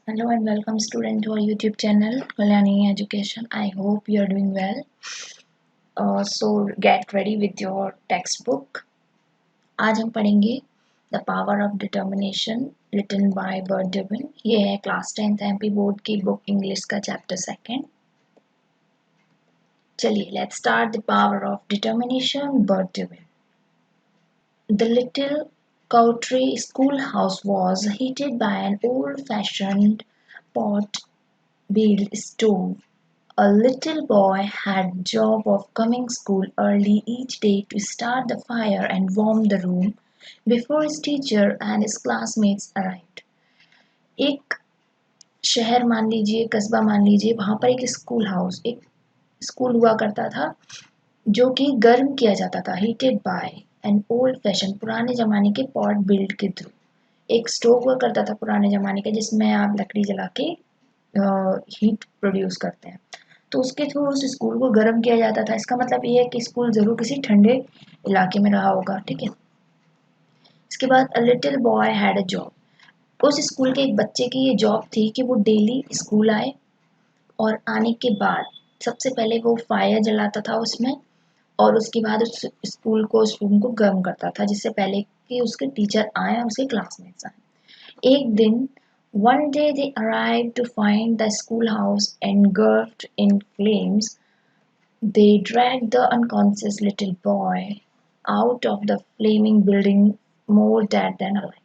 Hello and welcome student to our YouTube channel Kalyani Education. I hope you are doing well. So get ready with your textbook. आज हम पढ़ेंगे the power of determination written by Birdwin. ये है class 10th MP board की book English का chapter second. चलिए let's start the power of determination Birdwin. The little country schoolhouse was heated by an old-fashioned pot-built stove. A little boy had job of coming school early each day to start the fire and warm the room before his teacher and his classmates arrived. एक शहर मान लीजिए, कस्बा मान लीजिए, वहाँ पर एक स्कूल हाउस, एक स्कूल हुआ करता था जो कि गर्म किया जाता था. Heated bye an old fashion, पुराने ज़माने के पॉट बिल्ड के थ्रू. एक स्टोव हुआ करता था पुराने ज़माने का जिसमें आप लकड़ी जला के हीट प्रोड्यूस करते हैं. तो उसके थ्रू उस स्कूल को गर्म किया जाता था. इसका मतलब ये है कि स्कूल ज़रूर किसी ठंडे इलाके में रहा होगा. ठीक है. इसके बाद a little boy had a job. उस स्कूल के एक बच्चे की ये जॉब थी कि वो डेली स्कूल आए और आने के बाद सबसे पहले वो फायर जलाता था उसमें, और उसके बाद उस स्कूल को, उस रूम को गर्म करता था जिससे पहले कि उसके टीचर आए और उसके क्लासमेट्स आए. एक दिन one day they arrived to find the schoolhouse engulfed in flames. They dragged the unconscious little boy out of the flaming building more dead than alive.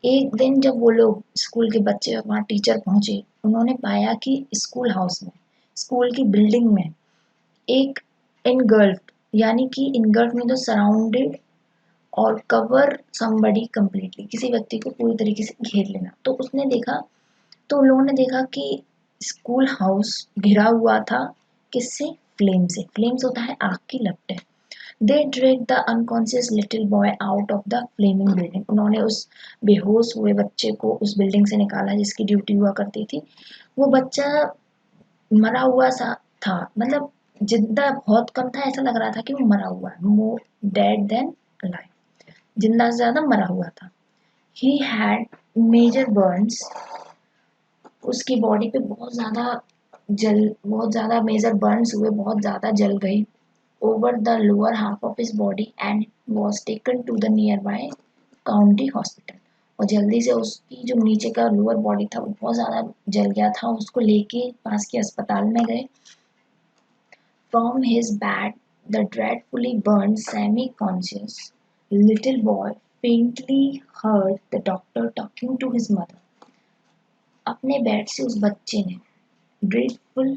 एक दिन जब वो लोग स्कूल के बच्चे और वहाँ टीचर पहुंचे, उन्होंने पाया कि स्कूल हाउस में, स्कूल की बिल्डिंग में एक engulfed, यानी कि engulfed में तो सराउंडेड और कवर समबडी कंप्लीटली, किसी व्यक्ति को पूरी तरीके से घेर लेना. तो उसने देखा, तो उन लोगों ने देखा कि स्कूल हाउस घिरा हुआ था किससे? फ्लेम से. फ्लेम्स होता है आग की लपटें. They drag the unconscious little boy out of the flaming building. उन्होंने उस बेहोश हुए बच्चे को उस बिल्डिंग से निकाला जिसकी ड्यूटी हुआ करती थी. वो बच्चा मरा हुआ सा था, मतलब जिंदा बहुत कम था, ऐसा लग रहा था कि वो मरा हुआ है. मोर डेड देन अलाइव, जिंदा से ज्यादा मरा हुआ था. He had major burns. उसकी बॉडी पे बहुत ज्यादा मेजर बर्न्स हुए, बहुत ज्यादा जल गई. Over the lower half of his body and was taken to the nearby county hospital. और जल्दी से उसकी जो नीचे का लोअर बॉडी था वो बहुत ज्यादा जल गया था, उसको लेके पास के अस्पताल में गए. From his bed, the dreadfully burned, semi-conscious little boy faintly heard the doctor talking to his mother. अपने बेड से उस बच्चे ने dreadful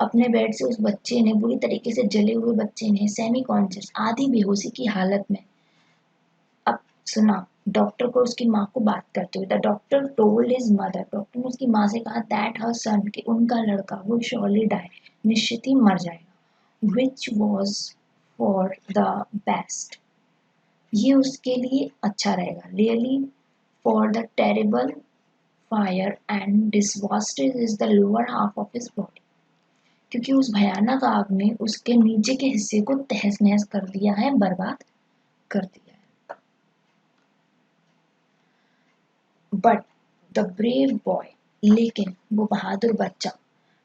अपने बेड से उस बच्चे ने, बुरी तरीके से जले हुए बच्चे ने, सेमी कॉन्शियस, आधी बेहोशी की हालत में, अब सुना डॉक्टर को उसकी माँ को बात करते हुए. The doctor told his mother, doctor ने उसकी माँ से कहा दैट हर सन, कि उनका लड़का वो श्योरली डाई, निश्चित ही मर जाएगा. which was for the best, ये उसके लिए अच्छा रहेगा. really for the terrible fire and disvasted is the lower half of his body, क्योंकि उस भयानक आग ने उसके नीचे के हिस्से को तहस नहस कर दिया है, बर्बाद कर दिया है. but the brave boy, लेकिन वो बहादुर बच्चा,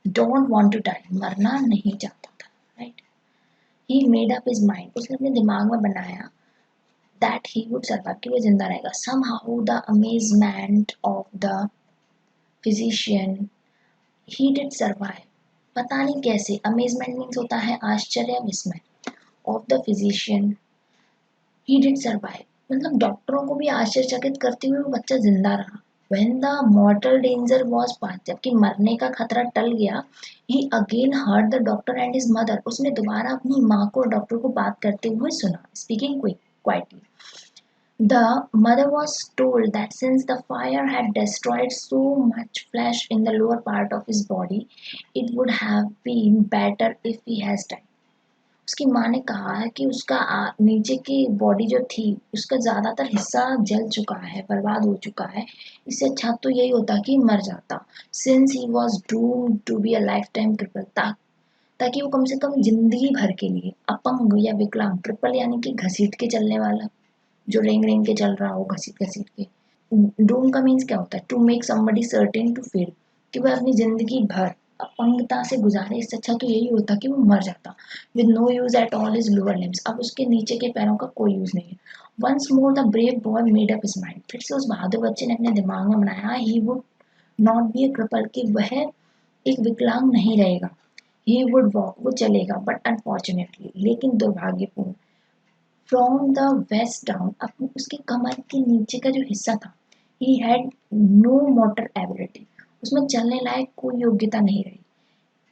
don't want to die, मरना नहीं चाहता था. right? He made up his mind, उसने अपने दिमाग में बनाया that he would survive, कि वो जिंदा रहेगा. Somehow the amazement of the physician, he did survive. पता नहीं कैसे. amazement means होता है आश्चर्य, विस्मय. of the physician, he did survive, मतलब डॉक्टरों को भी आश्चर्यचकित करते हुए वो बच्चा जिंदा रहा. when the mortal danger was past, जबकि मरने का खतरा टल गया, he again heard the doctor and his mother, उसने दोबारा अपनी माँ को और डॉक्टर को बात करते हुए सुना. speaking quietly. The mother was told that since the fire had destroyed so much flesh in the lower part of his body, it would have been better if he has died. उसकी माँ ने कहा है कि उसका नीचे की body जो थी उसका ज़्यादातर हिस्सा जल चुका है, बर्बाद हो चुका है. इससे अच्छा तो यही होता कि मर जाता. Since he was doomed to be a lifetime cripple, ताकि वो कम से कम जिंदगी भर के लिए अपंग या विकलांग, ट्रिपल यानी कि घसीट के चलने वाला, जो रेंग रेंग के चल रहा हो घसीट घसीट के, डूम का मीन्स क्या होता है? To make somebody certain to fail, कि वह अपनी जिंदगी भर अपंगता से गुजारे। इससे अच्छा तो यही होता कि वो मर जाता। With no use at all his lower limbs, अब उसके नीचे के पैरों का कोई यूज नहीं है। Once more the brave boy made up his mind, फिर से उस बहादुर बच्चे ने अपने दिमाग में बनाया, he would not be A cripple, कि वह एक विकलांग नहीं रहेगा। ही वुड वॉक, वो चलेगा, बट अनफॉर्चुनेटली, लेकिन दुर्भाग्यपूर्ण, फ्रॉम द वेस्ट डाउन, अपनी उसकी कमर के नीचे का जो हिस्सा था, he had no motor ability, उसमें चलने लायक कोई योग्यता नहीं रही।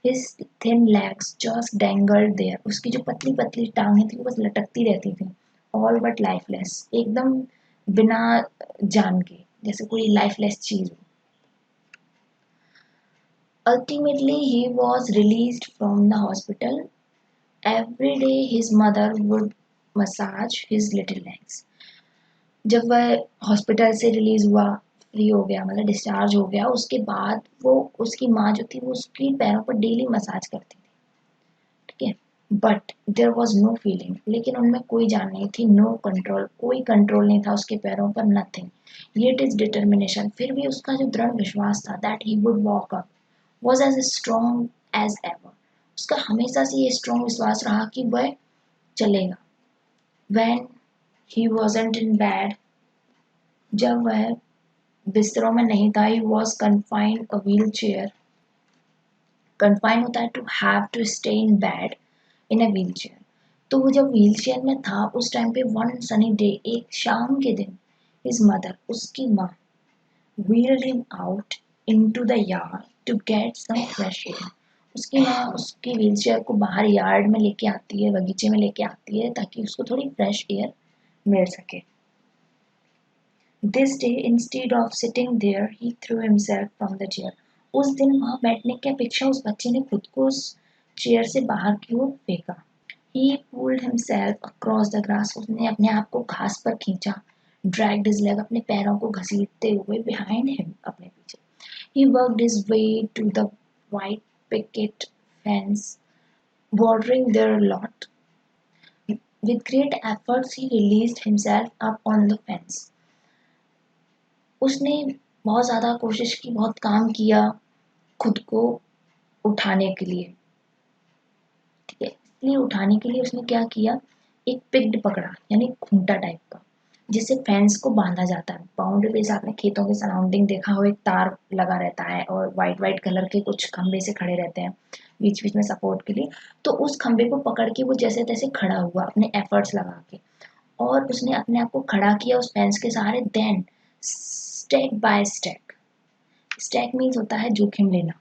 His thin legs just dangled there, उसकी जो पतली पतली टांगें थी वो बस लटकती रहती थी। ऑल बट लाइफलेस, एकदम बिना जान के, जैसे कोई लाइफलेस चीज हो। Ultimately, he was released from the hospital. Every day, his mother would massage his little legs. जब वह हॉस्पिटल से रिलीज हुआ, फ्री हो गया, मतलब डिस्चार्ज हो गया, उसके बाद वो उसकी माँ जो थी वो उसकी पैरों पर डेली मसाज करती थी। ठीक है, but there was no feeling, लेकिन उनमें कोई जान नहीं थी, नो कंट्रोल, कोई कंट्रोल नहीं था उसके पैरों पर, नथिंग। येट इज डिटर्मिनेशन, फिर भी उसका जो दृढ़ विश्वास था, that he would walk up, was as strong as ever, उसका हमेशा से ये स्ट्रॉन्ग विश्वास रहा कि वह चलेगा। When he wasn't in bed, जब वह बिस्तरों में नहीं था, he was confined a wheelchair, confined होता है to have to stay in bed in a wheelchair, तो वो जब व्हील चेयर में था उस टाइम पे, वन सनी डे, एक शाम के दिन, his mother, उसकी माँ, wheeled him out into the yard to get some fresh air, उसकी माँ उसकी व्हील चेयर को बाहर यार्ड में लेके आती है, बगीचे में लेके आती है, ताकि उसको थोड़ी फ्रेश एयर मिल सके। This day, instead of sitting there, he threw himself from the chair. उस दिन वहाँ बैठने की अपेक्षा उस बच्चे ने खुद को उस चेयर से बाहर की ओर फेंका। He pulled himself across the grass. उसने अपने आप को घास पर खींचा। Dragged his leg, अपने पैरों को घसीटते हुए, behind him, अपने पीछे। He worked his way to the white picket fence bordering their lot. With great efforts, he released himself up on the fence. उसने बहुत ज़्यादा कोशिश की, बहुत काम किया खुद को उठाने के लिए। ठीक है, इसलिए उठाने के लिए उसने क्या किया, एक पिग्ड पकड़ा, यानी खूंटा टाइप का, जिससे फेंस को बांधा जाता है। बाउंड्री पे आपने खेतों के सराउंडिंग देखा हो, एक तार लगा रहता है और वाइट वाइट कलर के कुछ खंबे से खड़े रहते हैं बीच बीच में सपोर्ट के लिए। तो उस खंबे को पकड़ के वो जैसे तैसे खड़ा हुआ अपने एफर्ट्स लगा के, और उसने अपने आप को खड़ा किया उस फेंस के सहारे। Then step by step, stack means होता है जोखिम लेना,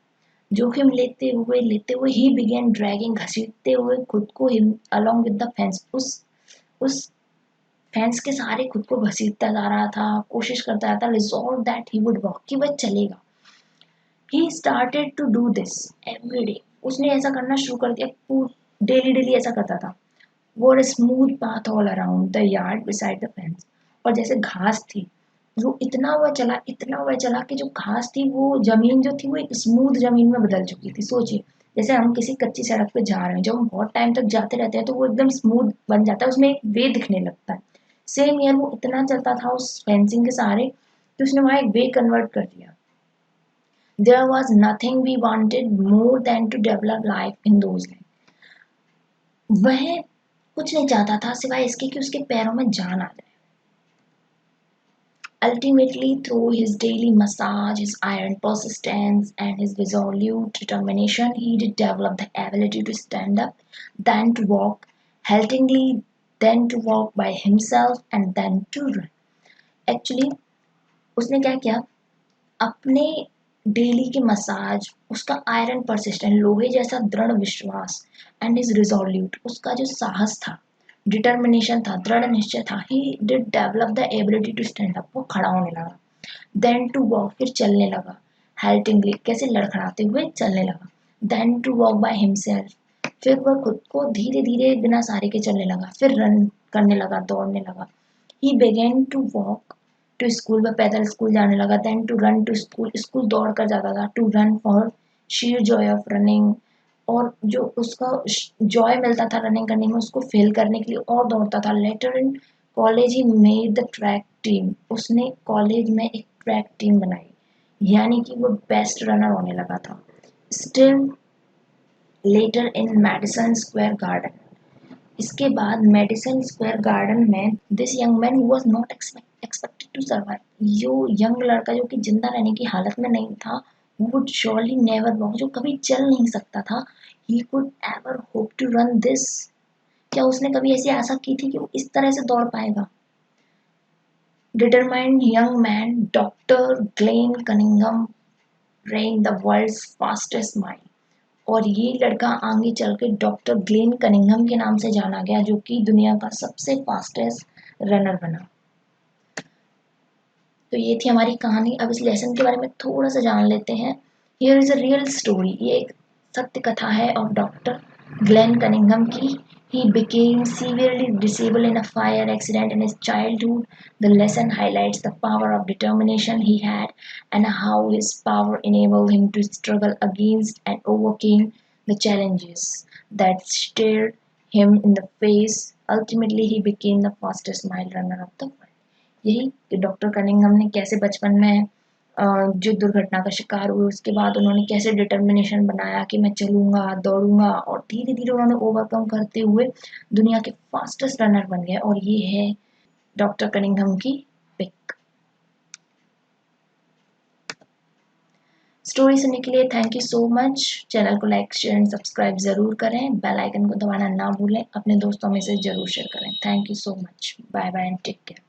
जोखिम लेते हुए ही बिगेन ड्रैगिंग, घसीटते हुए खुद को अलोंग विद द फेंस, उस फेंस के सहारे खुद को घसीटता जा रहा था, कोशिश करता रहा था, resolve that he would walk, कि वह चलेगा। He started to do this every day, उसने ऐसा करना शुरू कर दिया, डेली डेली ऐसा करता था। वो smooth path all around the yard beside the fence, और जैसे घास थी, वो इतना हुआ चला कि जो घास थी वो जमीन जो थी वो एक स्मूथ जमीन में बदल चुकी थी। सोचिए, जैसे हम किसी कच्ची सड़क पे जा रहे हैं, जब हम बहुत टाइम तक जाते रहते हैं तो वो एकदम स्मूथ बन जाता है, उसमें एक वे दिखने लगता है। सेम ईयर वो इतना चलता था उस फेंसिंग के सहारे कि उसने वहां एक वे कन्वर्ट कर दिया। There was nothing we wanted more than to develop life in those land, वह कुछ नहीं चाहता था सिवाय इसके कि उसके पैरों में जान आ जाए। Ultimately, through his daily massage, his iron persistence, and his resolute determination, he did develop the ability to stand up, then to walk haltingly, then to walk by himself, and then to run. Actually, उसने क्या किया, अपने daily के massage, उसका iron persistent, लोहे जैसा दृढ़ विश्वास, एंड हिज रिजोल्यूट, उसका जो साहस था, डिटर्मिनेशन था, दृढ़ निश्चय था, he did develop the ability to stand up, वो खड़ा होने लगा। देन टू वॉक, फिर चलने लगा, हेल्टिंगली, कैसे लड़खड़ाते हुए चलने लगा। Then to walk by himself, फिर वह खुद को धीरे धीरे बिना सहारे के चलने लगा, फिर रन करने लगा, दौड़ने लगा। He began to walk to school, वह पैदल स्कूल जाने लगा। Then to run to school, school दौड़ कर जाता था। To run for sheer joy of running, और जो उसका जॉय मिलता था रनिंग करने में, उसको फील करने के लिए और दौड़ता था। Later in college he made the track team, उसने कॉलेज में एक ट्रैक टीम बनाई, यानी कि वो बेस्ट रनर होने लगा था। Still later in Madison Square Garden, इसके बाद मेडिसन स्क्वायर गार्डन में this young man who was not expected to survive, जो यंग लड़का जो कि जिंदा रहने की हालत में नहीं था, वुड श्योरली नेवर वॉक, जो कभी चल नहीं सकता था, he could ever hope to run this, क्या उसने कभी ऐसी आशा की थी कि वो इस तरह से दौड़ पाएगा। Determined young man doctor Glenn Cunningham ran the world's fastest mile, और ये लड़का आगे चल के डॉक्टर ग्लेन कनिंघम के नाम से जाना गया, जो कि दुनिया का सबसे फास्टेस्ट रनर बना। तो ये थी हमारी कहानी। अब इस लेसन के बारे में थोड़ा सा जान लेते हैं। Here is a real story, ये एक सत्य कथा है ऑफ डॉक्टर ग्लेन कनिंघम की। He became severely disabled in a fire accident in his childhood. The lesson highlights the power of determination he had and how his power enabled him to struggle against and overcame the challenges that stared him in the face. Ultimately, he became the fastest mile runner of the world. यही कि doctor Cunningham ने कैसे बचपन में जो दुर्घटना का शिकार हुए, उसके बाद उन्होंने कैसे डिटर्मिनेशन बनाया कि मैं चलूंगा दौड़ूंगा, और धीरे धीरे उन्होंने ओवरकम करते हुए दुनिया के फास्टेस्ट रनर बन गए। और ये है डॉक्टर कनिंघम की पिक। स्टोरी सुनने के लिए thank you so much. Channel को लाइक शेयर एंड सब्सक्राइब जरूर करें, बेल आइकन को दबाना ना भूलें, अपने दोस्तों में से जरूर शेयर करें। Thank you so much, bye bye and take care.